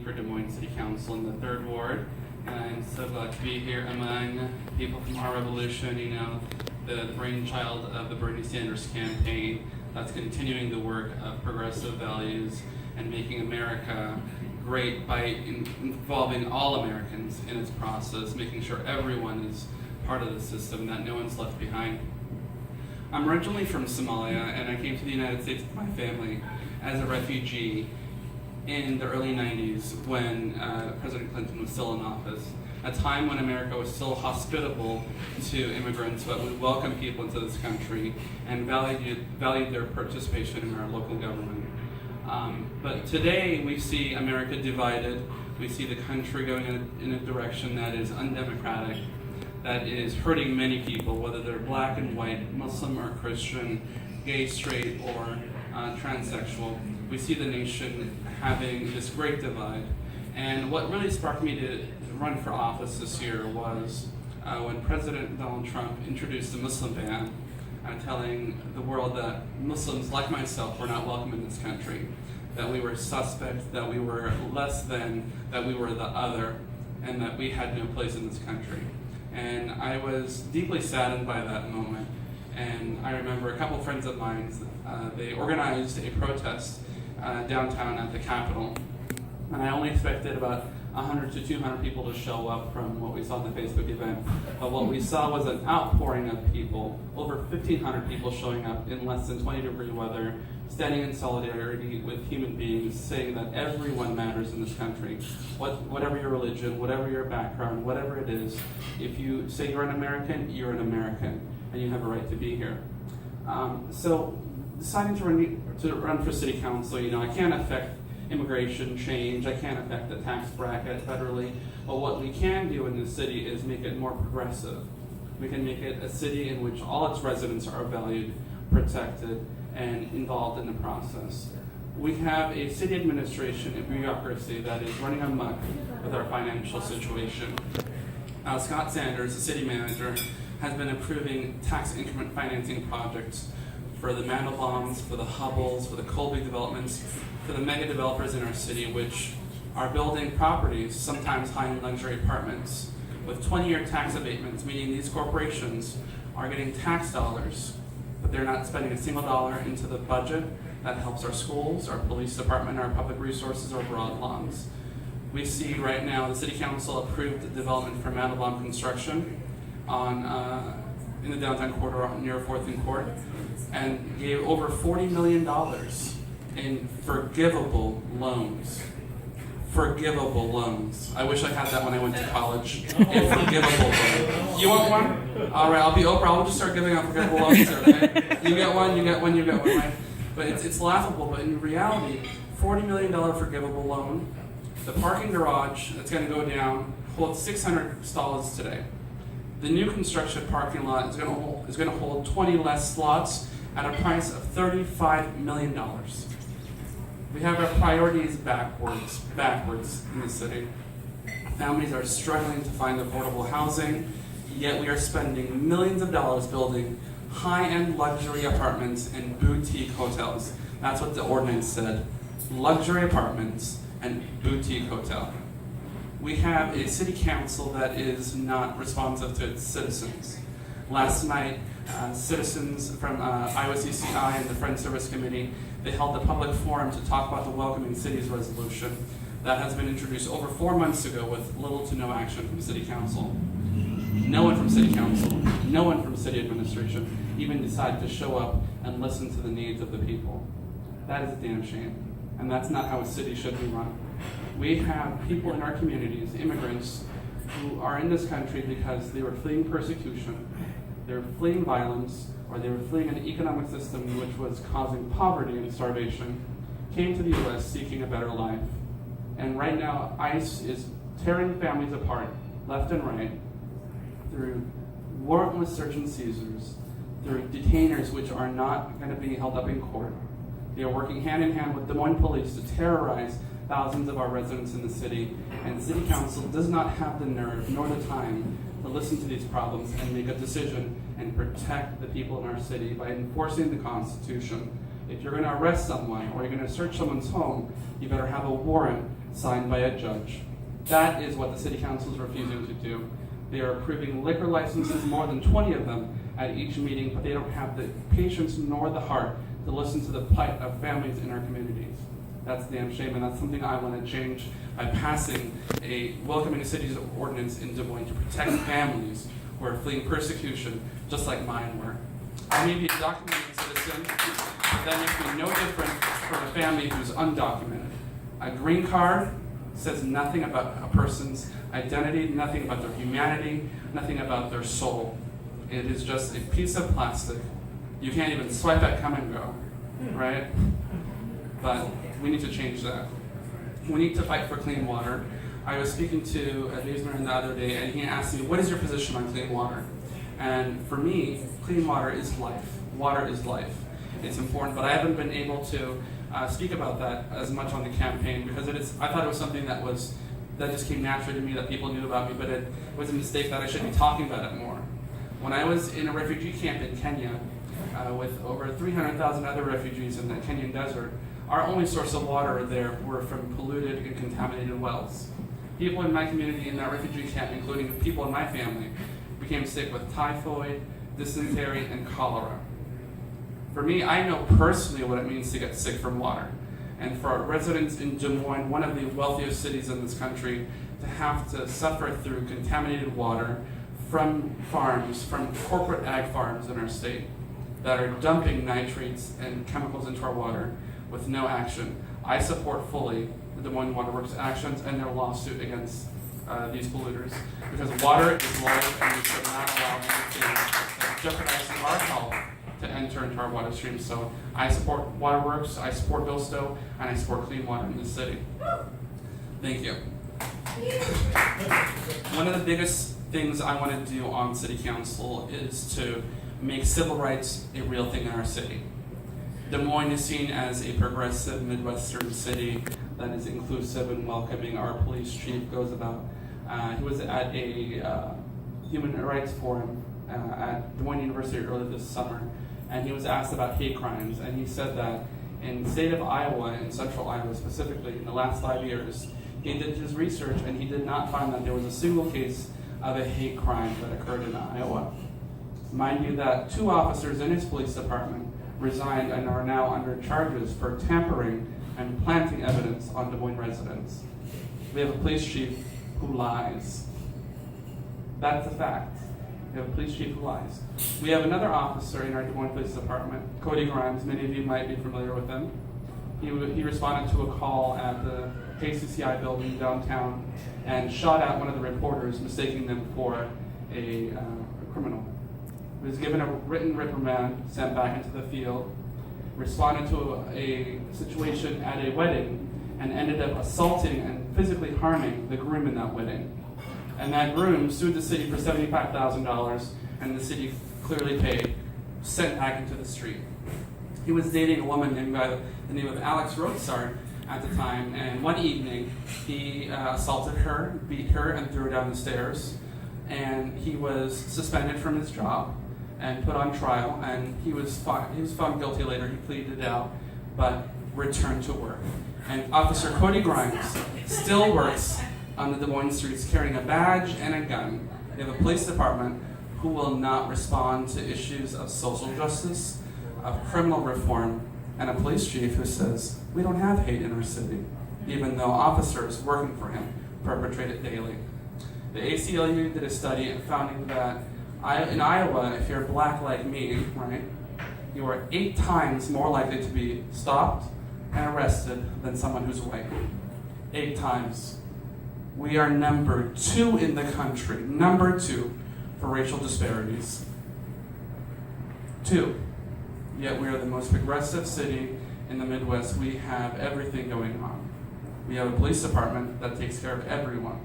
For Des Moines City Council in the 3rd Ward, and I'm so glad to be here among people from our revolution, the brainchild of the Bernie Sanders campaign that's continuing the work of progressive values and making America great by involving all Americans in its process, making sure everyone is part of the system, that no one's left behind. I'm originally from Somalia, and I came to the United States with my family as a refugee in the early 90s when President Clinton was still in office, a time when America was still hospitable to immigrants, but we welcomed people into this country and valued their participation in our local government. But today we see America divided. We see the country going in a direction that is undemocratic, that is hurting many people, whether they're black and white, Muslim or Christian, gay, straight, or transsexual. We see the nation having this great divide. And what really sparked me to run for office this year was when President Donald Trump introduced the Muslim ban, telling the world that Muslims like myself were not welcome in this country, that we were suspect, that we were less than, that we were the other, and that we had no place in this country. And I was deeply saddened by that moment. And I remember a couple friends of mine, they organized a protest downtown at the Capitol. And I only expected about 100 to 200 people to show up from what we saw in the Facebook event. But what we saw was an outpouring of people, over 1,500 people showing up in less than 20-degree weather, standing in solidarity with human beings, saying that everyone matters in this country. Whatever your religion, whatever your background, whatever it is, if you say you're an American, you're an American, and you have a right to be here. So deciding to run for city council, I can't affect immigration change, I can't affect the tax bracket federally, but what we can do in the city is make it more progressive. We can make it a city in which all its residents are valued, protected, and involved in the process. We have a city administration and bureaucracy that is running amok with our financial situation. Scott Sanders, the city manager, has been approving tax increment financing projects for the Mandelbaums, for the Hubbles, for the Colby developments, for the mega developers in our city, which are building properties, sometimes high-end luxury apartments, with 20-year tax abatements, meaning these corporations are getting tax dollars, but they're not spending a single dollar into the budget that helps our schools, our police department, our public resources, or broad lawns. We see right now the City Council approved the development for Mandelbaum construction in the downtown corridor near 4th and Court, and gave over $40 million in forgivable loans. Forgivable loans. I wish I had that when I went to college. A forgivable loan. You want one? All right, I'll be Oprah. I'll just start giving out forgivable loans here, okay? You get one, you get one, you get one, right? But it's laughable, but in reality, $40 million forgivable loan. The parking garage that's going to go down holds 600 stalls today. The new construction parking lot is going to hold 20 less slots at a price of $35 million. We have our priorities backwards in the city. Families are struggling to find affordable housing, yet we are spending millions of dollars building high-end luxury apartments and boutique hotels. That's what the ordinance said. Luxury apartments and boutique hotel. We have a city council that is not responsive to its citizens. Last night, citizens from Iowa CCI and the Friends Service Committee, they held a public forum to talk about the Welcoming Cities resolution that has been introduced over 4 months ago with little to no action from City Council. No one from City Council, no one from City Administration even decided to show up and listen to the needs of the people. That is a damn shame, and that's not how a city should be run. We have people in our communities, immigrants, who are in this country because they were fleeing persecution, they were fleeing violence, or they were fleeing an economic system which was causing poverty and starvation, came to the U.S. seeking a better life. And right now, ICE is tearing families apart, left and right, through warrantless search and seizures, through detainers which are not going to be held up in court. They are working hand in hand with Des Moines police to terrorize thousands of our residents in the city, and the City Council does not have the nerve nor the time to listen to these problems and make a decision and protect the people in our city by enforcing the Constitution, If you're going to arrest someone or you're going to search someone's home, you better have a warrant signed by a judge. That is what the city council is refusing to do. They are approving liquor licenses, more than 20 of them, at each meeting, but they don't have the patience nor the heart to listen to the plight of families in our communities. That's a damn shame, and that's something I want to change by passing a welcoming cities ordinance in Des Moines to protect families who are fleeing persecution, just like mine were. I may be a documented citizen, but that makes me no different from a family who's undocumented. A green card says nothing about a person's identity, nothing about their humanity, nothing about their soul. It is just a piece of plastic. You can't even swipe at, come and go, right? But we need to change that. We need to fight for clean water. I was speaking to a newsman the other day, and he asked me, what is your position on clean water? And for me, clean water is life. Water is life. It's important, but I haven't been able to speak about that as much on the campaign because I thought it was something that just came naturally to me, that people knew about me, but it was a mistake that I should be talking about it more. When I was in a refugee camp in Kenya with over 300,000 other refugees in the Kenyan desert, our only source of water there were from polluted and contaminated wells. People in my community in that refugee camp, including people in my family, became sick with typhoid, dysentery, and cholera. For me, I know personally what it means to get sick from water. And for our residents in Des Moines, one of the wealthiest cities in this country, to have to suffer through contaminated water from farms, from corporate ag farms in our state that are dumping nitrates and chemicals into our water with no action. I support fully the Des Moines Water Works actions and their lawsuit against these polluters, because water is life and we should not allow anything that jeopardizes our health to enter into our water stream. So I support Waterworks, I support Bill Stowe, and I support clean water in this city. Thank you. One of the biggest things I want to do on city council is to make civil rights a real thing in our city. Des Moines is seen as a progressive Midwestern city that is inclusive and welcoming. Our police chief goes about, he was at a human rights forum at Des Moines University earlier this summer, and he was asked about hate crimes, and he said that in the state of Iowa, in central Iowa specifically, in the last 5 years, he did his research and he did not find that there was a single case of a hate crime that occurred in Iowa. Mind you that 2 officers in his police department resigned and are now under charges for tampering and planting evidence on Des Moines residents. We have a police chief who lies. That's a fact. We have a police chief who lies. We have another officer in our Des Moines Police Department, Cody Grimes. Many of you might be familiar with him. He responded to a call at the KCCI building downtown and shot at one of the reporters, mistaking them for a criminal. He was given a written reprimand, sent back into the field, responded to a situation at a wedding, and ended up assaulting and physically harming the groom in that wedding. And that groom sued the city for $75,000, and the city clearly paid, sent back into the street. He was dating a woman named by the name of Alex Rothsard at the time, and one evening he assaulted her, beat her, and threw her down the stairs. And he was suspended from his job and put on trial, and he was found guilty later. He pleaded out, but returned to work. And Officer Cody Grimes still works on the Des Moines streets carrying a badge and a gun. We have a police department who will not respond to issues of social justice, of criminal reform, and a police chief who says, we don't have hate in our city, even though officers working for him perpetrate it daily. The ACLU did a study finding that in Iowa, if you're black like me, right, you are 8 times more likely to be stopped and arrested than someone who's white. 8 times. We are number 2 in the country, number 2 for racial disparities. 2. Yet we are the most progressive city in the Midwest. We have everything going on. We have a police department that takes care of everyone.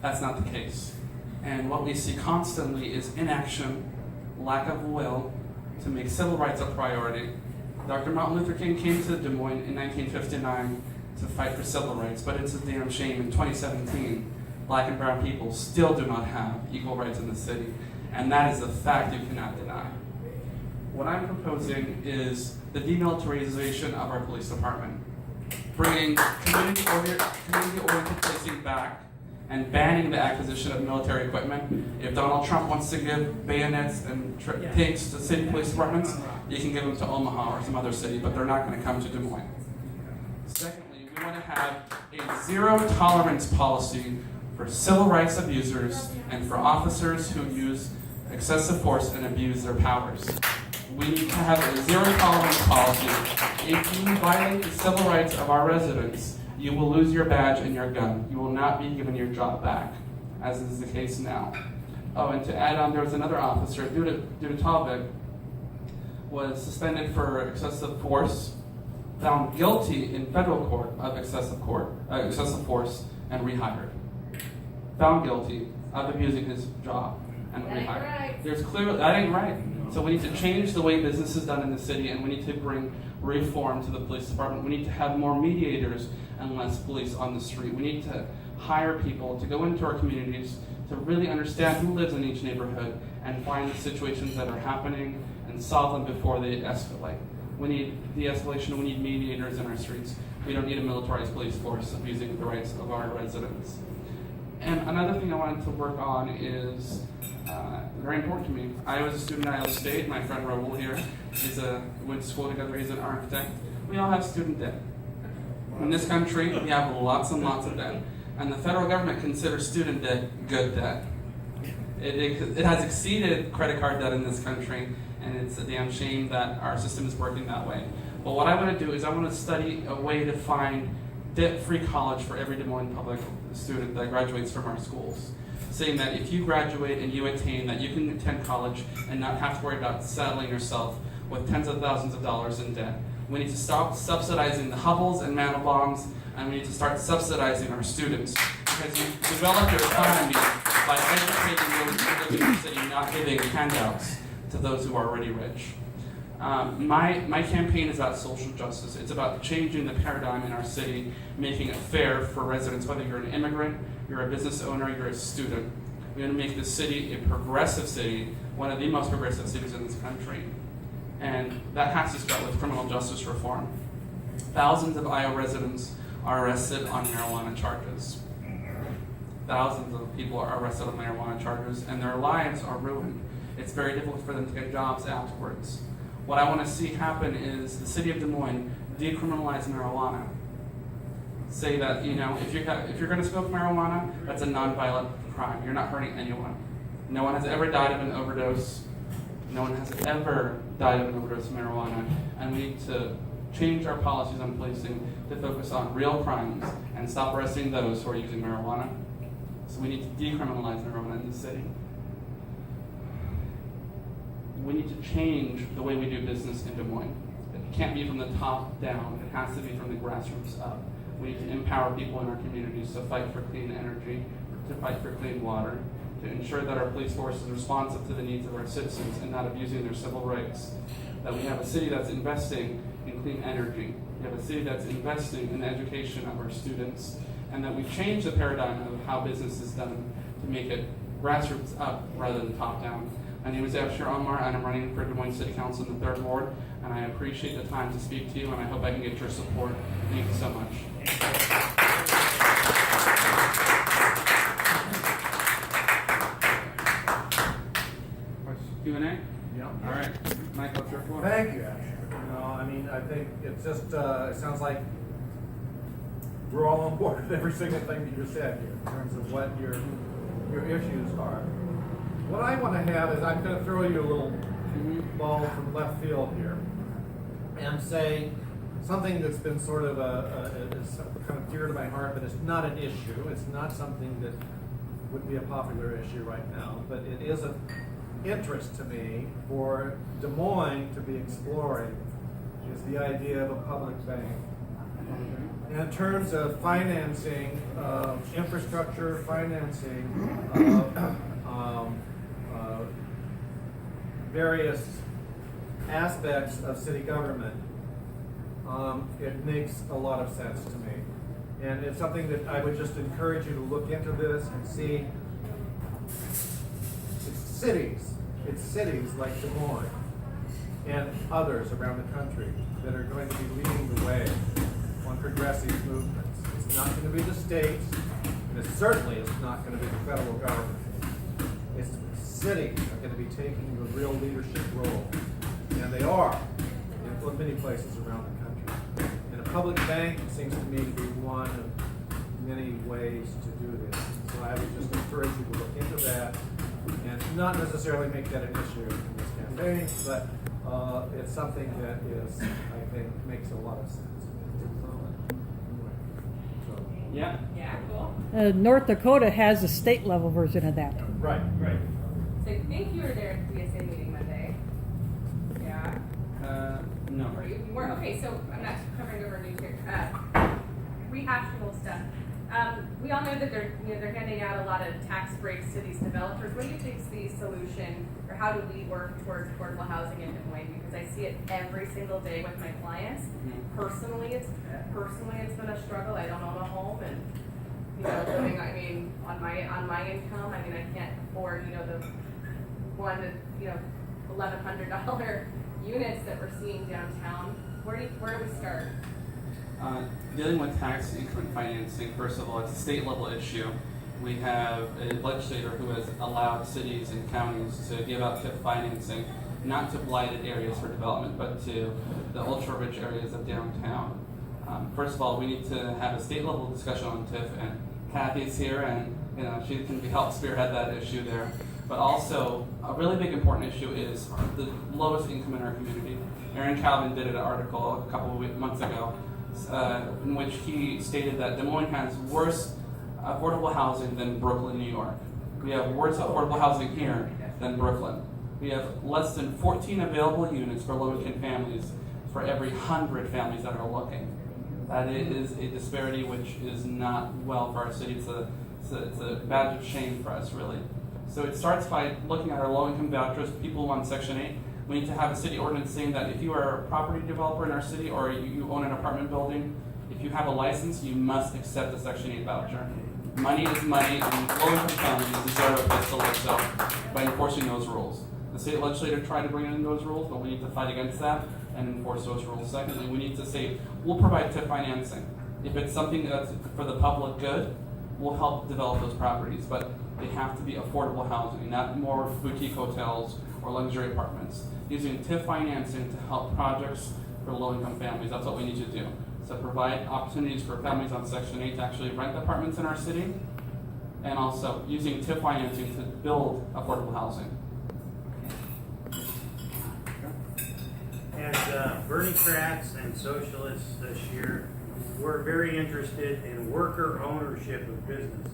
That's not the case. And what we see constantly is inaction, lack of will to make civil rights a priority. Dr. Martin Luther King came to Des Moines in 1959 to fight for civil rights, but it's a damn shame in 2017, black and brown people still do not have equal rights in the city, and that is a fact you cannot deny. What I'm proposing is the demilitarization of our police department, bringing community-oriented policing back, and banning the acquisition of military equipment. If Donald Trump wants to give bayonets and tanks to city police departments, you can give them to Omaha or some other city, but they're not going to come to Des Moines. Secondly, we want to have a zero-tolerance policy for civil rights abusers and for officers who use excessive force and abuse their powers. We need to have a zero-tolerance policy. If you violate the civil rights of our residents, you will lose your badge and your gun. You will not be given your job back, as is the case now. Oh, and to add on, there was another officer, Talbot, was suspended for excessive force, found guilty in federal court of excessive force, and rehired. Found guilty of abusing his job and rehired. Right. There's clearly that ain't right. So we need to change the way business is done in the city, and we need to bring reform to the police department. We need to have more mediators and less police on the street. We need to hire people to go into our communities to really understand who lives in each neighborhood and find the situations that are happening and solve them before they escalate. We need de-escalation. We need mediators in our streets. We don't need a militarized police force abusing the rights of our residents. And another thing I wanted to work on is very important to me. I was a student at Iowa State. My friend Raul here went to school together. He's an architect. We all have student debt. In this country, we have lots and lots of debt. And the federal government considers student debt good debt. It has exceeded credit card debt in this country, and it's a damn shame that our system is working that way. But what I want to do is I want to study a way to find debt-free college for every Des Moines public student that graduates from our schools. Saying that if you graduate and you attain that you can attend college and not have to worry about saddling yourself with tens of thousands of dollars in debt. We need to stop subsidizing the Hubbles and Mandelbaums, and we need to start subsidizing our students. Because you develop your economy by educating those who live in the city, not giving handouts to those who are already rich. My campaign is about social justice. It's about changing the paradigm in our city, making it fair for residents, whether you're an immigrant, you're a business owner, you're a student. We're going to make this city a progressive city, one of the most progressive cities in this country. And that has to start with criminal justice reform. Thousands of Iowa residents are arrested on marijuana charges. Thousands of people are arrested on marijuana charges, and their lives are ruined. It's very difficult for them to get jobs afterwards. What I want to see happen is the city of Des Moines decriminalize marijuana. Say that, if you're going to smoke marijuana, that's a nonviolent crime. You're not hurting anyone. No one has ever died of an overdose. No one has ever died of an overdose of marijuana. And we need to change our policies on policing to focus on real crimes and stop arresting those who are using marijuana. So we need to decriminalize marijuana in the city. We need to change the way we do business in Des Moines. It can't be from the top down. It has to be from the grassroots up. We need to empower people in our communities to fight for clean energy, to fight for clean water, to ensure that our police force is responsive to the needs of our citizens and not abusing their civil rights. That we have a city that's investing in clean energy. We have a city that's investing in the education of our students, and that we change the paradigm of how business is done to make it grassroots up rather than top down. My name is Abshir Omar, and I'm running for Des Moines City Council in the 3rd Ward, and I appreciate the time to speak to you, and I hope I can get your support. Thank you so much. Q&A? Yeah. All right. Michael, it's your floor. Thank you, Asher. I think it's just, it sounds like we're all on board with every single thing that you said here in terms of what your issues are. What I want to have is I'm going to throw you a little ball from left field here and say something that's been sort of is kind of dear to my heart, but it's not an issue. It's not something that would be a popular issue right now, but it is of interest to me for Des Moines to be exploring is the idea of a public bank. In terms of financing infrastructure, financing various aspects of city government, it makes a lot of sense to me. And it's something that I would just encourage you to look into this and see. It's cities like Des Moines. and others around the country that are going to be leading the way on progressive movements. It's not going to be the states, and it certainly is not going to be the federal government. It's the cities are going to be taking the real leadership role, and they are in many places around the country. And a public bank seems to me to be one of many ways to do this. So I would just encourage you to look into that and not necessarily make that an issue in this campaign, but it's something that is, I think, makes a lot of sense. So, Yeah. Yeah, cool. North Dakota has a state level version of that. right. So I think you were there at the DSA meeting Monday. Yeah. No. Were you? You weren't? Okay, so I'm not covering over news here. Rehashing old stuff. We all know that they're handing out a lot of tax breaks to these developers. What do you think is the solution, or how do we work towards affordable housing in Des Moines? Because I see it every single day with my clients. Mm-hmm. Personally, it's been a struggle. I don't own a home, and living, I mean, on my income, I mean, I can't afford the $1,100 units that we're seeing downtown. Where do we start? Dealing with tax increment financing, first of all, it's a state level issue. We have a legislator who has allowed cities and counties to give out TIF financing, not to blighted areas for development, but to the ultra-rich areas of downtown. First of all, we need to have a state level discussion on TIF, and Kathy's here, and she can help spearhead that issue there. But also, a really big important issue is the lowest income in our community. Aaron Calvin did an article a couple of months ago in which he stated that Des Moines has worse affordable housing than Brooklyn, New York. We have worse affordable housing here than Brooklyn. We have less than 14 available units for low-income families for every 100 families that are looking. That is a disparity which is not well for our city. It's a badge of shame for us, really. So it starts by looking at our low-income vouchers, people on Section 8. We need to have a city ordinance saying that if you are a property developer in our city or you own an apartment building, if you have a license, you must accept a Section 8 voucher. Money is money, and low-income families deserve a place to live so by enforcing those rules. The state legislature tried to bring in those rules, but we need to fight against that and enforce those rules. Secondly, we need to say, we'll provide TIF financing. If it's something that's for the public good, we'll help develop those properties, but they have to be affordable housing, not more boutique hotels or luxury apartments. Using TIF financing to help projects for low-income families, that's what we need to do. So provide opportunities for families on Section 8 to actually rent apartments in our city, and also using TIF financing to build affordable housing. As Bernie Kratz and socialists this year, we're very interested in worker ownership of businesses.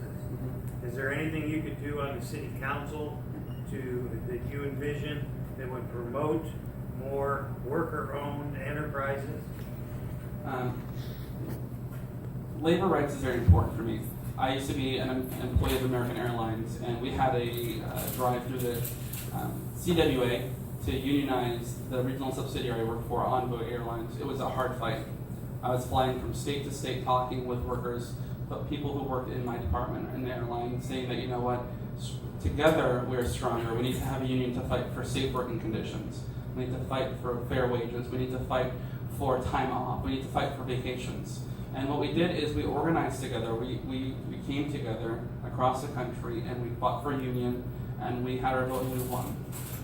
Is there anything you could do on the city council that you envision that would promote more worker-owned enterprises? Labor rights is very important for me. I used to be an employee of American Airlines, and we had a drive through the CWA to unionize the regional subsidiary I worked for, Envoy Airlines. It was a hard fight. I was flying from state to state talking with workers, but people who worked in my department in the airline, saying that, together we're stronger. We need to have a union to fight for safe working conditions. We need to fight for fair wages. We need to fight for time off. We need to fight for vacations. And what we did is we organized together. We came together across the country and we fought for a union, and we had our vote and we won.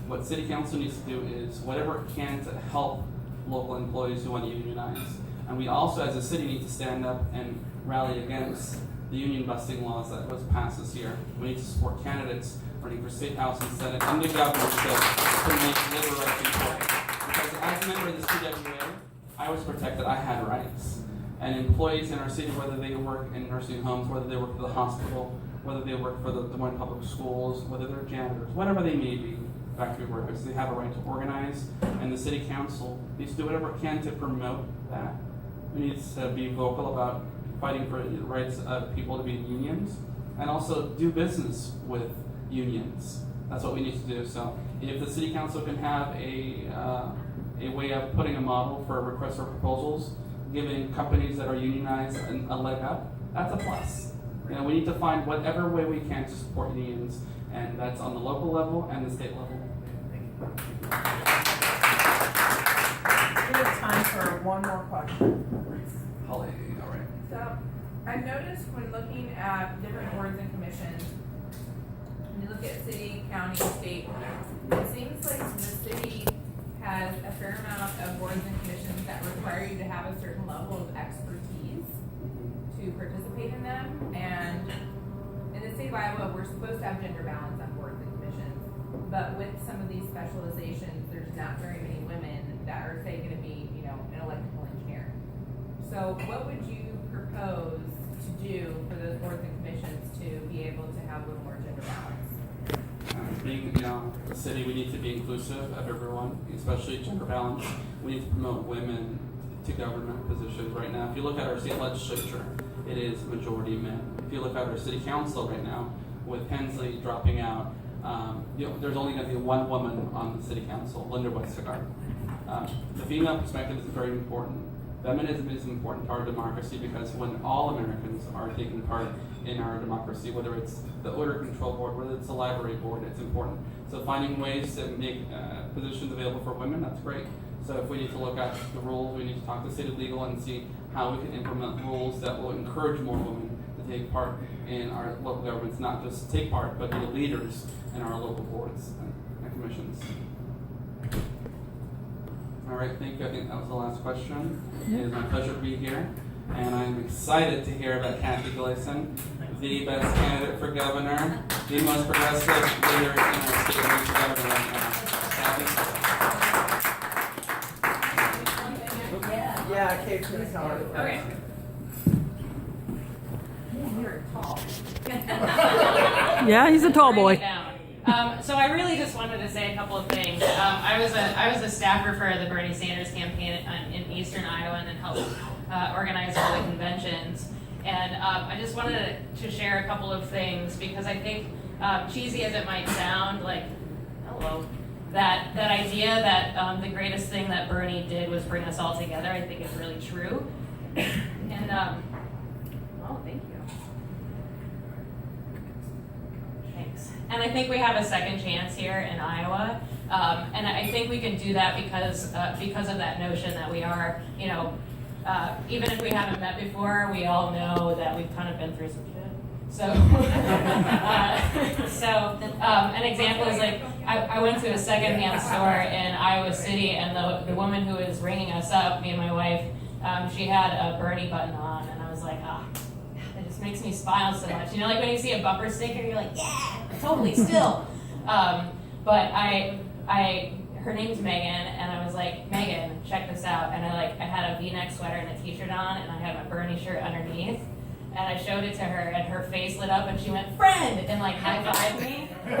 What City Council needs to do is whatever it can to help local employees who want to unionize. And we also, as a city, need to stand up and rally against the union busting laws that was passed this year. We need to support candidates running for state house and senate and the governorship to make labor rights important. Because as a member of the CWA, I was protected. I had rights. And employees in our city, whether they work in nursing homes, whether they work for the hospital, whether they work for the Des Moines Public Schools, whether they're janitors, whatever they may be, factory workers, they have a right to organize, and the city council needs to do whatever it can to promote that. We need to be vocal about fighting for the rights of people to be in unions, and also do business with unions. That's what we need to do. So if the city council can have a way of putting a model for requests for proposals, giving companies that are unionized a leg up, that's a plus. We need to find whatever way we can to support unions, and that's on the local level and the state level. time for one more question. Holly, all right. So, I've noticed when looking at different boards and commissions, when you look at city, county, state, it seems like the city has a fair amount of boards and commissions that require you to have a certain level of expertise to participate in them. And in the state of Iowa, we're supposed to have gender balance on boards and commissions. But with some of these specializations, there's not very many women that are, say, gonna be, you know, an electrical engineer. So what would you propose to do for those boards and commissions to be able to have a little more gender balance? Being, you know, a city, we need to be inclusive of everyone, especially gender balance. We need to promote women to government positions right now. If you look at our state legislature, it is majority men. If you look at our city council right now, with Hensley dropping out, you know, there's only going to be one woman on the city council, Linda Westergaard. The female perspective is very important. Feminism is an important part of democracy because when all Americans are taking part in our democracy, whether it's the odor control board, whether it's the library board, it's important. So finding ways to make positions available for women, that's great. So if we need to look at the rules, we need to talk to state legal and see how we can implement rules that will encourage more women to take part in our local governments, not just take part, but be leaders in our local boards and commissions. All right, thank you. I think that was the last question. It is my pleasure to be here, and I'm excited to hear about Kathy Gleason, the best candidate for governor, the most progressive leader in our state of governor right now. Kathy? Yeah, Kate's gonna tell her. Okay. You're tall. Yeah, he's a tall Bring it boy. down. So I really just wanted to say a couple of things. I was a staffer for the Bernie Sanders campaign in Eastern Iowa and then helped organize all the conventions. And I just wanted to share a couple of things because I think, cheesy as it might sound, like, hello, that idea that the greatest thing that Bernie did was bring us all together, I think is really true. And, well, thank you. Thanks. And I think we have a second chance here in Iowa. And I think we can do that because of that notion that we are, you know, even if we haven't met before, we all know that we've kind of been through some shit. So, an example is like, I went to a secondhand store in Iowa City, and the woman who was ringing us up, me and my wife, she had a Bernie button on, and I was like, that just makes me smile so much. You know, like when you see a bumper sticker, you're like, yeah, totally, still. But her name's Megan, and I was like, Megan, check this out. And I had a V-neck sweater and a t-shirt on, and I had my Bernie shirt underneath. And I showed it to her, and her face lit up, and she went, friend, and like high-fived me. And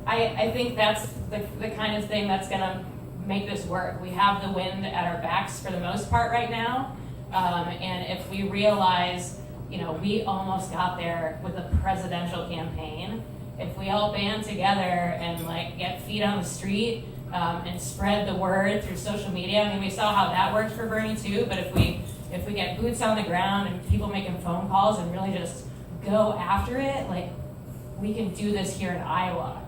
I think that's the kind of thing that's gonna make this work. We have the wind at our backs for the most part right now. And if we realize, you know, we almost got there with a presidential campaign. If we all band together and like get feet on the street and spread the word through social media, I mean, we saw how that worked for Bernie too. But if we get boots on the ground and people making phone calls and really just go after it, like we can do this here in Iowa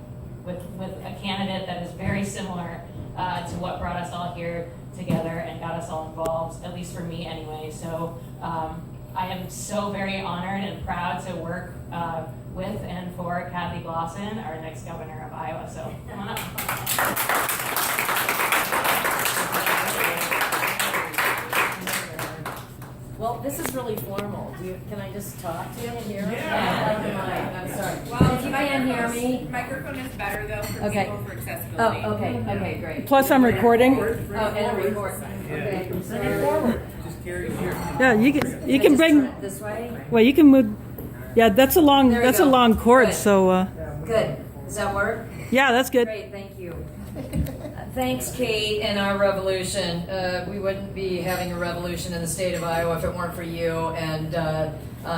with a candidate that is very similar to what brought us all here together and got us all involved, at least for me anyway. So I am so very honored and proud to work with and for Kathy Gleason, our next governor of Iowa. So come on up. Well, this is really formal. Can I just talk to you here? Yeah. I'm sorry. Well, If you can't hear me. Microphone is better though for Okay. people for Oh, accessibility. okay, great. Plus, I'm recording. Oh, and a record. Okay. Just carry it here. Yeah, you Can I can just bring. turn it this way? Well, you can move. Yeah, that's a long. There we That's a go. long cord. Good. So Good. Does that work? yeah, that's good. Great, thank you. Thanks, Kate, and our revolution. We wouldn't be having a revolution in the state of Iowa if it weren't for you and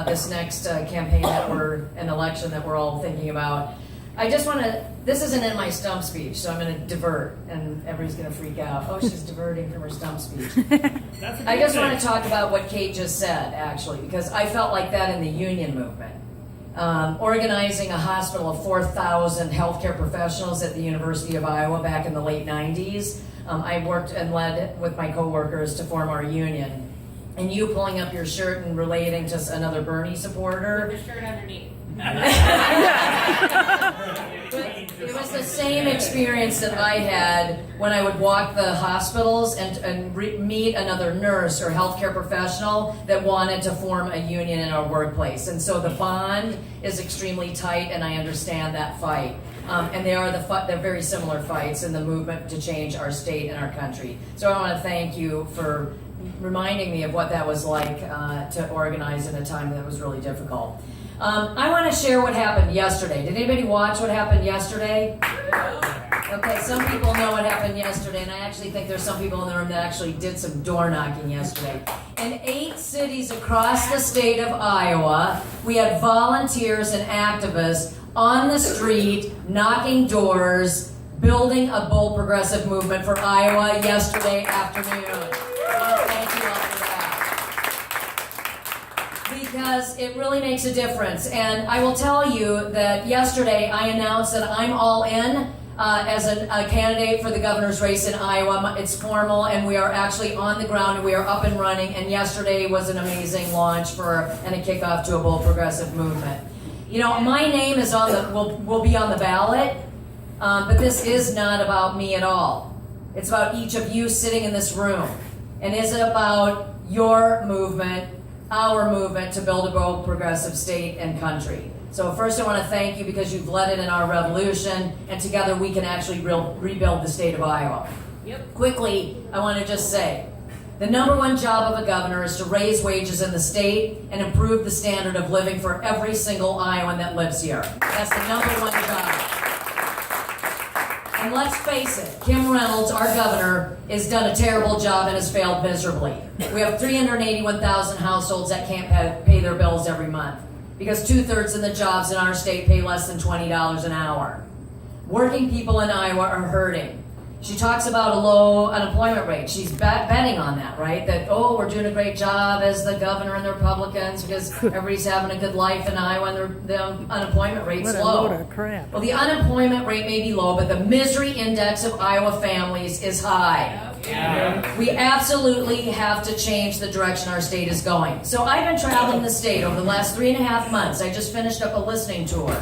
this next campaign an election that we're all thinking about. I just want to, this isn't in my stump speech, so I'm going to divert, and everybody's going to freak out. Oh, she's diverting from her stump speech. I just want to talk about what Kate just said, actually, because I felt like that in the union movement. organizing a hospital of 4,000 healthcare professionals at the University of Iowa back in the late 90s. I worked and led with my coworkers to form our union. And you pulling up your shirt and relating to another Bernie supporter. With the shirt underneath. It was the same experience that I had when I would walk the hospitals and meet another nurse or healthcare professional that wanted to form a union in our workplace. And so the bond is extremely tight, and I understand that fight. And they're very similar fights in the movement to change our state and our country. So I want to thank you for reminding me of what that was like to organize in a time that was really difficult. I want to share what happened yesterday. Did anybody watch what happened yesterday? Okay, some people know what happened yesterday, and I actually think there's some people in the room that actually did some door knocking yesterday. In 8 cities across the state of Iowa, we had volunteers and activists on the street, knocking doors, building a bold progressive movement for Iowa yesterday afternoon. Thank you all for that. Because it really makes a difference. And I will tell you that yesterday I announced that I'm all in as a candidate for the governor's race in Iowa. It's formal, and we are actually on the ground, and we are up and running. And yesterday was an amazing launch and a kickoff to a bold progressive movement. You know, my name is will be on the ballot, but this is not about me at all. It's about each of you sitting in this room. And is it about your movement, our movement to build a bold progressive state and country? So first I want to thank you because you've led it in our revolution, and together we can actually rebuild the state of Iowa. Yep. Quickly, I want to just say, the number one job of a governor is to raise wages in the state and improve the standard of living for every single Iowan that lives here. That's the number one job. And let's face it, Kim Reynolds, our governor, has done a terrible job and has failed miserably. We have 381,000 households that can't pay their bills every month because 2/3 of the jobs in our state pay less than $20 an hour. Working people in Iowa are hurting. She talks about a low unemployment rate. She's betting on that, right? That, we're doing a great job as the governor and the Republicans because everybody's having a good life in Iowa and the unemployment rate's What a low. load of crap. Well, the unemployment rate may be low, but the misery index of Iowa families is high. Yeah. We absolutely have to change the direction our state is going. So I've been traveling the state over the last 3.5 months. I just finished up a listening tour,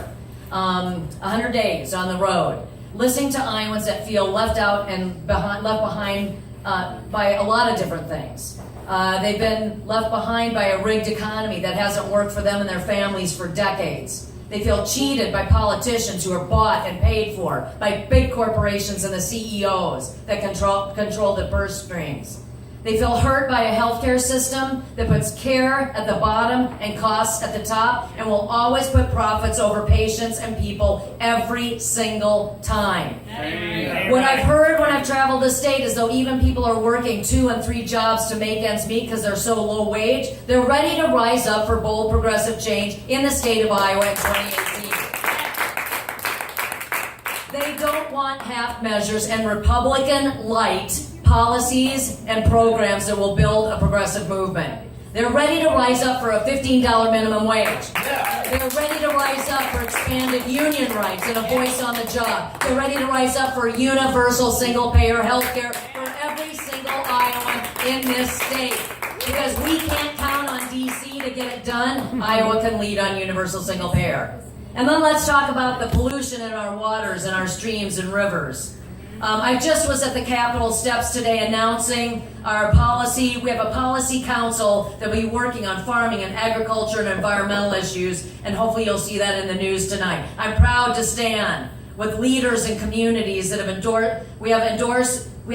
100 days on the road, listening to Iowans that feel left out and left behind by a lot of different things. They've been left behind by a rigged economy that hasn't worked for them and their families for decades. They feel cheated by politicians who are bought and paid for by big corporations and the CEOs that control the purse strings. They feel hurt by a healthcare system that puts care at the bottom and costs at the top and will always put profits over patients and people every single time. What I've heard when I've traveled the state is though even people are working 2 and 3 jobs to make ends meet because they're so low wage, they're ready to rise up for bold progressive change in the state of Iowa in 2018. They don't want half measures and Republican light policies and programs that will build a progressive movement. They're ready to rise up for a $15 minimum wage. They're ready to rise up for expanded union rights and a voice on the job. They're ready to rise up for universal single-payer health care for every single Iowan in this state. Because we can't count on D.C. to get it done, Iowa can lead on universal single-payer. And then let's talk about the pollution in our waters and our streams and rivers. I just was at the Capitol steps today announcing our policy. We have a policy council that will be working on farming and agriculture and environmental issues, and hopefully you'll see that in the news tonight. I'm proud to stand with leaders and communities that have endorsed. We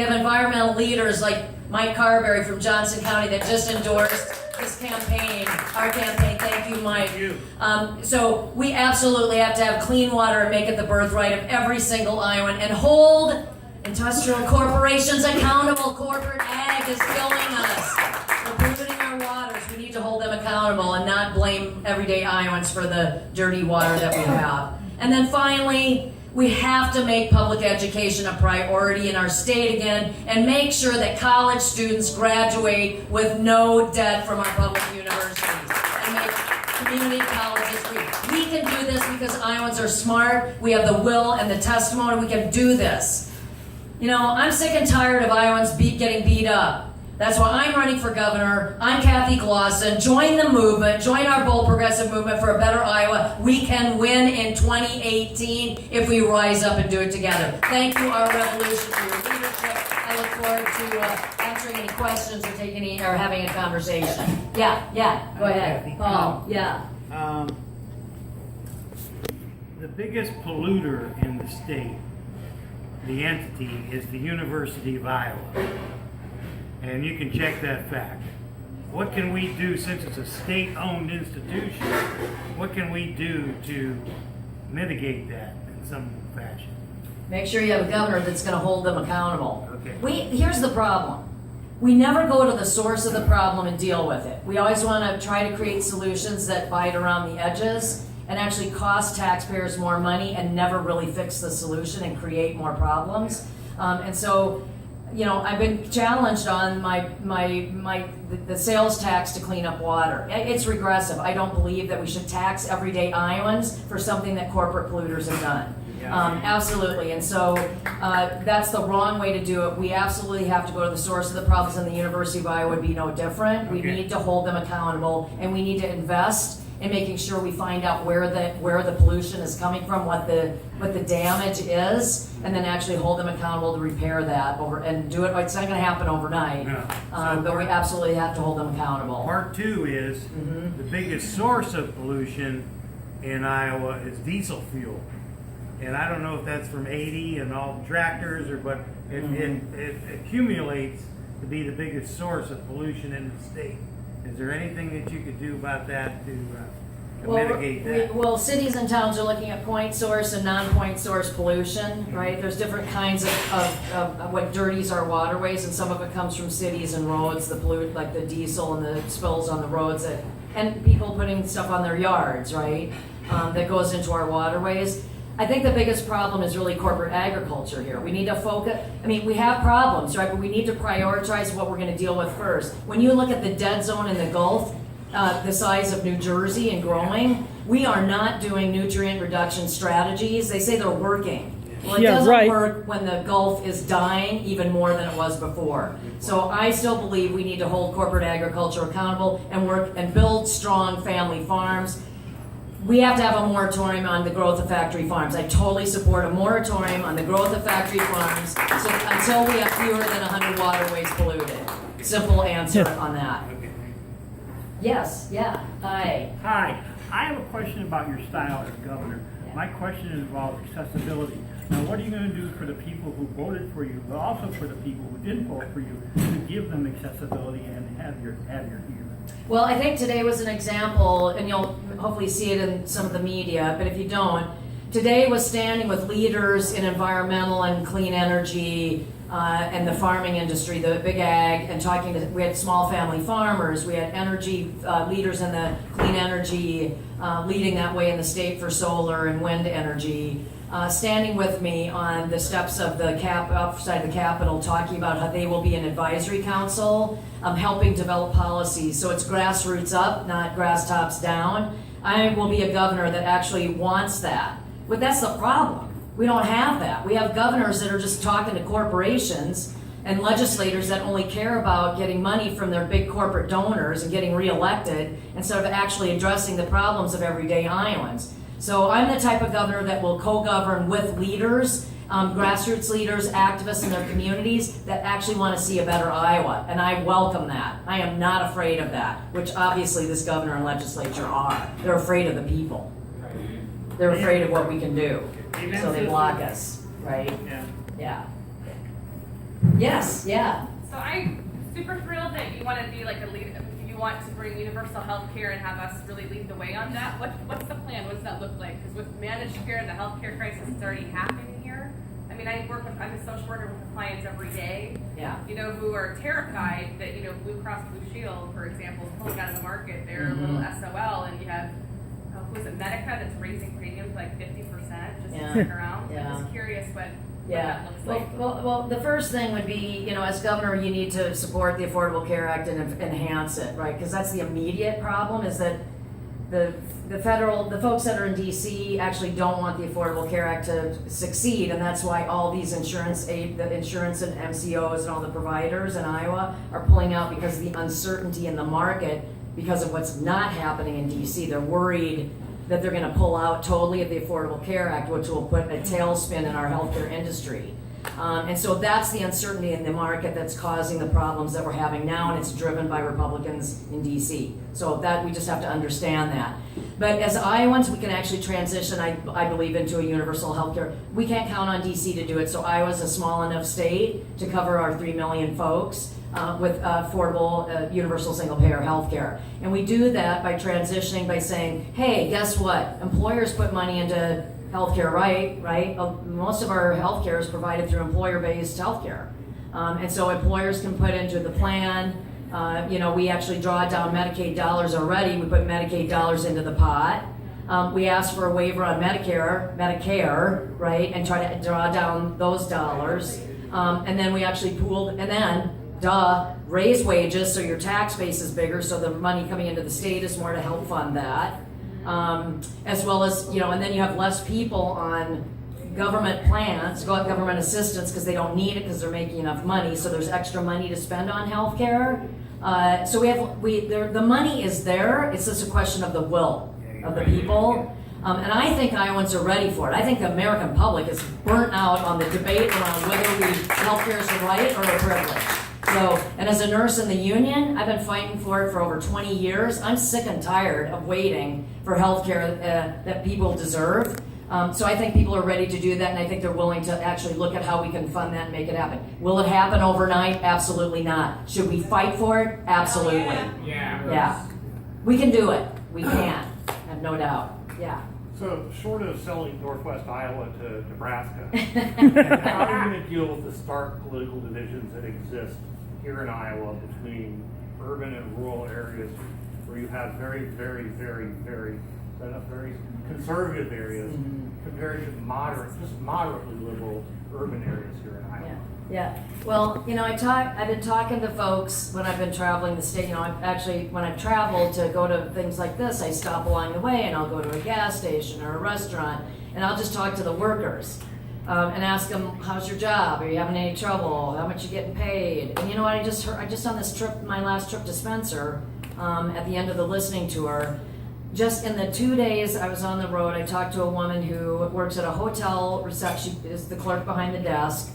have environmental leaders like Mike Carberry from Johnson County that just endorsed this campaign, our campaign. Thank you, Mike. So we absolutely have to have clean water and make it the birthright of every single Iowan and hold industrial corporations accountable. Corporate ag is killing us. We're polluting our waters. We need to hold them accountable and not blame everyday Iowans for the dirty water that we have. And then finally, we have to make public education a priority in our state again and make sure that college students graduate with no debt from our public universities and make community colleges free. We Iowans are smart. We have the will and the testimony. We can do this. You know, I'm sick and tired of Iowans getting beat up. That's why I'm running for governor. I'm Kathy Glosson. Join the movement. Join our bold progressive movement for a better Iowa. We can win in 2018 if we rise up and do it together. Thank you, Our Revolution, for your leadership. I look forward to answering any questions or or having a conversation. Yeah, go ahead. Kathy. Paul, yeah. The biggest polluter in the state, the entity, is the University of Iowa. And you can check that fact. What can we do, since it's a state-owned institution, what can we do to mitigate that in some fashion? Make sure you have a governor that's going to hold them accountable. Okay. Here's the problem. We never go to the source of the problem and deal with it. We always want to try to create solutions that bite around the edges and actually cost taxpayers more money and never really fix the solution and create more problems. And so, you know, I've been challenged on the sales tax to clean up water. It's regressive. I don't believe that we should tax everyday Iowans for something that corporate polluters have done. Absolutely. And so that's the wrong way to do it. We absolutely have to go to the source of the problems, and the University of Iowa would be no different. We need to hold them accountable, and we need to invest in making sure we find out where the pollution is coming from, what the damage is, and then actually hold them accountable to repair that and do it. It's not going to happen overnight, but we absolutely have to hold them accountable. Part two is the biggest source of pollution in Iowa is diesel fuel. And I don't know if that's from 80 and all the tractors, but it accumulates to be the biggest source of pollution in the state. Is there anything that you could do about that to mitigate that? Well, cities and towns are looking at point source and non-point source pollution, right? There's different kinds of what dirties our waterways, and some of it comes from cities and roads, the pollute, like the diesel and the spills on the roads, and people putting stuff on their yards, right? That goes into our waterways. I think the biggest problem is really corporate agriculture here. We need to focus, we have problems, right? But we need to prioritize what we're going to deal with first. When you look at the dead zone in the Gulf, the size of New Jersey and growing, we are not doing nutrient reduction strategies. They say they're working. Well, it doesn't work when the Gulf is dying even more than it was before. So I still believe we need to hold corporate agriculture accountable and work and build strong family farms. We have to have a moratorium on the growth of factory farms. I totally support a moratorium on the growth of factory farms until we have fewer than 100 waterways polluted. Simple answer on that. Yes, yeah, hi. Hi, I have a question about your style as governor. My question involves accessibility. Now, what are you going to do for the people who voted for you, but also for the people who didn't vote for you, to give them accessibility and have your ear? Well, I think today was an example, and you'll hopefully see it in some of the media, but if you don't, today was standing with leaders in environmental and clean energy and the farming industry, the big ag, and we had small family farmers, we had energy leaders in the clean energy, leading that way in the state for solar and wind energy, standing with me on the steps of the outside the Capitol, talking about how they will be an advisory council, helping develop policies. So it's grassroots up, not grass tops down. I will be a governor that actually wants that. But that's the problem. We don't have that. We have governors that are just talking to corporations and legislators that only care about getting money from their big corporate donors and getting reelected instead of actually addressing the problems of everyday Iowans. So I'm the type of governor that will co-govern with leaders, grassroots leaders, activists in their communities that actually want to see a better Iowa, and I welcome that. I am not afraid of that, which obviously this governor and legislature are. They're afraid of the people. They're afraid of what we can do, so they block us, right? Yeah. Yes, yeah. So I'm super thrilled that you want to be like a lead. You want to bring universal health care and have us really lead the way on that. What's the plan? What does that look like? Because with managed care and the healthcare crisis, it's already happening here. I'm a social worker with clients every day. Yeah. Who are terrified that Blue Cross Blue Shield, for example, is pulling out of the market. They're a little SOL, and you have who's it, Medica, that's raising premiums like 50% just to stick around. Yeah. I'm just curious what that looks like. Well, the first thing would be, as governor, you need to support the Affordable Care Act and enhance it, right? Because that's the immediate problem, is that the folks that are in DC actually don't want the Affordable Care Act to succeed, and that's why all these the insurance and MCOs and all the providers in Iowa are pulling out because of the uncertainty in the market because of what's not happening in DC. They're worried that they're gonna pull out totally of the Affordable Care Act, which will put a tailspin in our healthcare industry. And so that's the uncertainty in the market that's causing the problems that we're having now, and it's driven by Republicans in DC. So that, we just have to understand that. But as Iowans, we can actually transition, I believe, into a universal healthcare. We can't count on DC to do it, so Iowa's a small enough state to cover our 3 million folks with affordable, universal single-payer healthcare. And we do that by transitioning, by saying, hey, guess what? Employers put money into healthcare, right? Most of our healthcare is provided through employer-based healthcare. And so employers can put into the plan, we actually draw down Medicaid dollars already. We put Medicaid dollars into the pot. We ask for a waiver on Medicare, right? And try to draw down those dollars. And then we actually pooled, and then, raise wages so your tax base is bigger, so the money coming into the state is more to help fund that. As well as, and then you have less people on government plans, government assistance, because they don't need it because they're making enough money, so there's extra money to spend on healthcare. So the money is there, it's just a question of the will of the people. And I think Iowans are ready for it. I think the American public is burnt out on the debate around whether healthcare is a right or a privilege. So, and as a nurse in the union, I've been fighting for it for over 20 years. I'm sick and tired of waiting for health care that people deserve. So I think people are ready to do that, and I think they're willing to actually look at how we can fund that and make it happen. Will it happen overnight? Absolutely not. Should we fight for it? Absolutely. Yeah. We can do it. We can. I have no doubt. Yeah. So, short of selling Northwest Iowa to Nebraska, how are you going to deal with the stark political divisions that exist here in Iowa between urban and rural areas where you have very, very, very, very conservative areas compared to moderately liberal urban areas here in Iowa? Yeah. Well, I've been talking to folks when I've been traveling the state. When I've traveled to go to things like this, I stop along the way and I'll go to a gas station or a restaurant and I'll just talk to the workers and ask them, how's your job? Are you having any trouble? How much you getting paid? And I just on this trip, my last trip to Spencer, at the end of the listening tour, just in the 2 days I was on the road, I talked to a woman who works at a hotel reception, is the clerk behind the desk.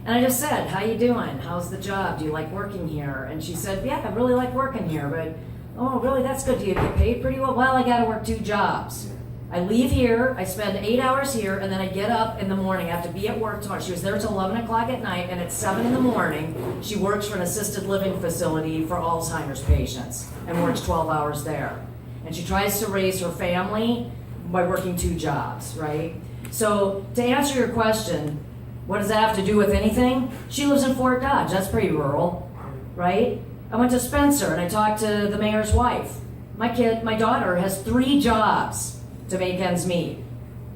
And I just said, how you doing? How's the job? Do you like working here? And she said, yeah, I really like working here, but, oh, really, that's good. Do you get paid pretty well? Well, I got to work 2 jobs. I leave here, I spend 8 hours here, and then I get up in the morning. I have to be at work tomorrow. She was there till 11 o'clock at night, and at 7 in the morning, she works for an assisted living facility for Alzheimer's patients and works 12 hours there. And she tries to raise her family by working 2 jobs, right? So to answer your question, what does that have to do with anything? She lives in Fort Dodge. That's pretty rural, right? I went to Spencer and I talked to the mayor's wife. My daughter has 3 jobs to make ends meet.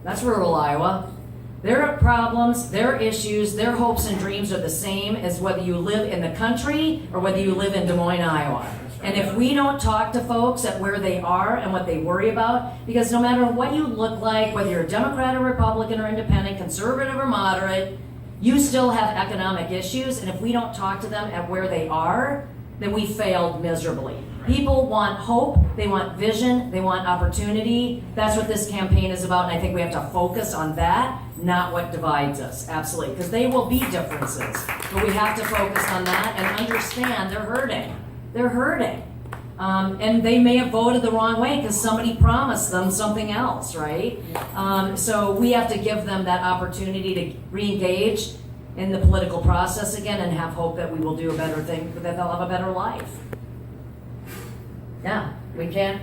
That's rural Iowa. Their problems, their issues, their hopes and dreams are the same as whether you live in the country or whether you live in Des Moines, Iowa. And if we don't talk to folks at where they are and what they worry about, because no matter what you look like, whether you're a Democrat or Republican or independent, conservative or moderate, you still have economic issues, and if we don't talk to them at where they are, then we failed miserably. People want hope, they want vision, they want opportunity. That's what this campaign is about, and I think we have to focus on that, not what divides us, absolutely. Because they will be differences, but we have to focus on that and understand they're hurting. They're hurting. And they may have voted the wrong way because somebody promised them something else, right? So we have to give them that opportunity to re-engage in the political process again and have hope that we will do a better thing, that they'll have a better life. Yeah, we can't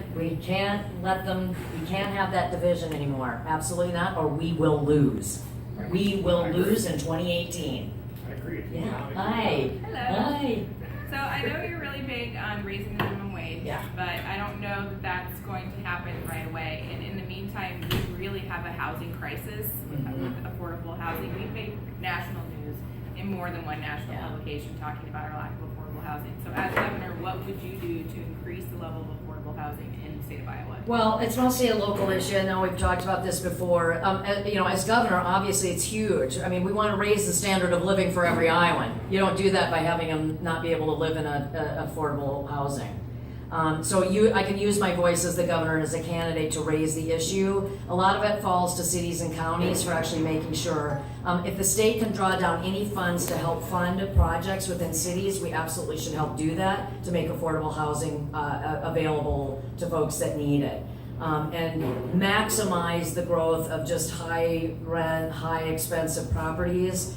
have that division anymore. Absolutely not, or we will lose. We will lose in 2018. I agree. Yeah, hi. Hello. Hi. So I know you're really big on raising the minimum wage, but I don't know that that's going to happen right away. And in the meantime, we really have a housing crisis with affordable housing. We've made national news in more than one national publication talking about our lack of affordable housing. So as governor, what would you do to increase the level of affordable housing in the state of Iowa? Well, it's mostly a local issue. I know we've talked about this before. As governor, obviously it's huge. I mean, we want to raise the standard of living for every Iowan. You don't do that by having them not be able to live in affordable housing. I can use my voice as the governor and as a candidate to raise the issue. A lot of it falls to cities and counties for actually making sure. If the state can draw down any funds to help fund projects within cities, we absolutely should help do that to make affordable housing available to folks that need it. And maximize the growth of just high rent, high expensive properties.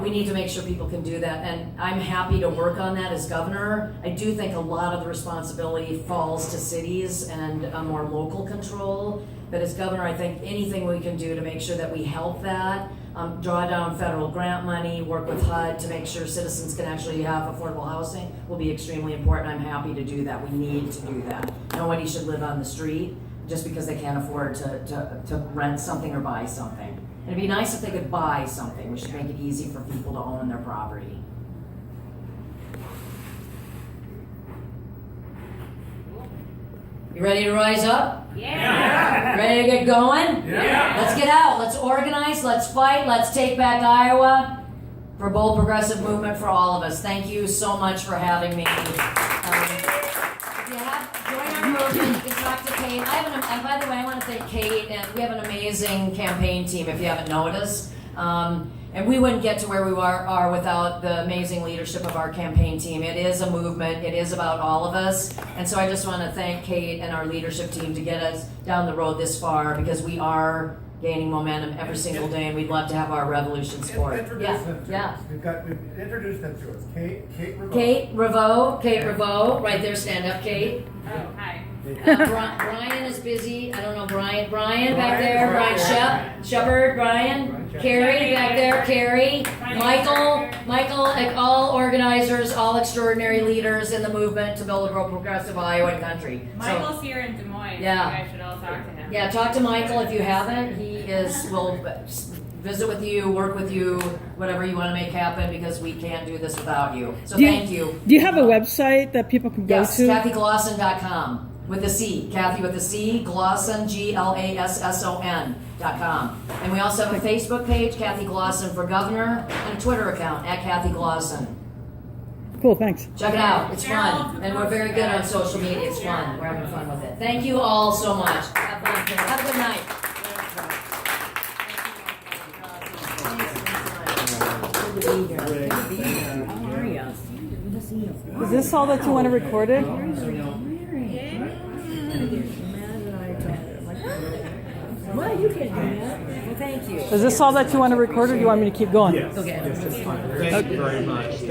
We need to make sure people can do that, and I'm happy to work on that as governor. I do think a lot of the responsibility falls to cities and more local control, but as governor, I think anything we can do to make sure that we help that, draw down federal grant money, work with HUD to make sure citizens can actually have affordable housing will be extremely important. I'm happy to do that. We need to do that. Nobody should live on the street just because they can't afford to rent something or buy something. It'd be nice if they could buy something. We should make it easy for people to own their property. You ready to rise up? Yeah. Ready to get going? Yeah. Let's get out. Let's organize. Let's fight. Let's take back Iowa for a bold progressive movement for all of us. Thank you so much for having me. Join our movement. You can talk to Kate. And by the way, I want to thank Kate, and we have an amazing campaign team if you haven't noticed. And we wouldn't get to where we are without the amazing leadership of our campaign team. It is a movement. It is about all of us. And so I just want to thank Kate and our leadership team to get us down the road this far, because we are gaining momentum every single day, and we'd love to have our revolution support. Introduce them to us. Yeah. We've introduced them to us. Kate Reveau, right there, stand up, Kate. Oh, hi. Brian is busy. I don't know, Brian back there, Brian Shepard, Brian, Carrie back there, Carrie, Michael, like all organizers, all extraordinary leaders in the movement to build a progressive Iowa country. Michael's here in Des Moines. Yeah. You guys should all talk to him. Yeah, talk to Michael if you haven't. Will visit with you, work with you, whatever you want to make happen, because we can't do this without you. So thank you. Do you have a website that people can go Yes, to? KathyGlosson.com. With a C, Kathy with a C, Glosson, GLASSON.com. And we also have a Facebook page, Kathy Glosson for Governor, and a Twitter account, @Kathy Glosson. Cool, thanks. Check it out, it's fun. And we're very good on social media, it's fun. We're having fun with it. Thank you all so much. Have fun. Have a good night. Is this all that you want to record it? Well, you can do that. Well, thank you. Is this all that you want to record, or do you want me to keep going? Okay. Thank you very much.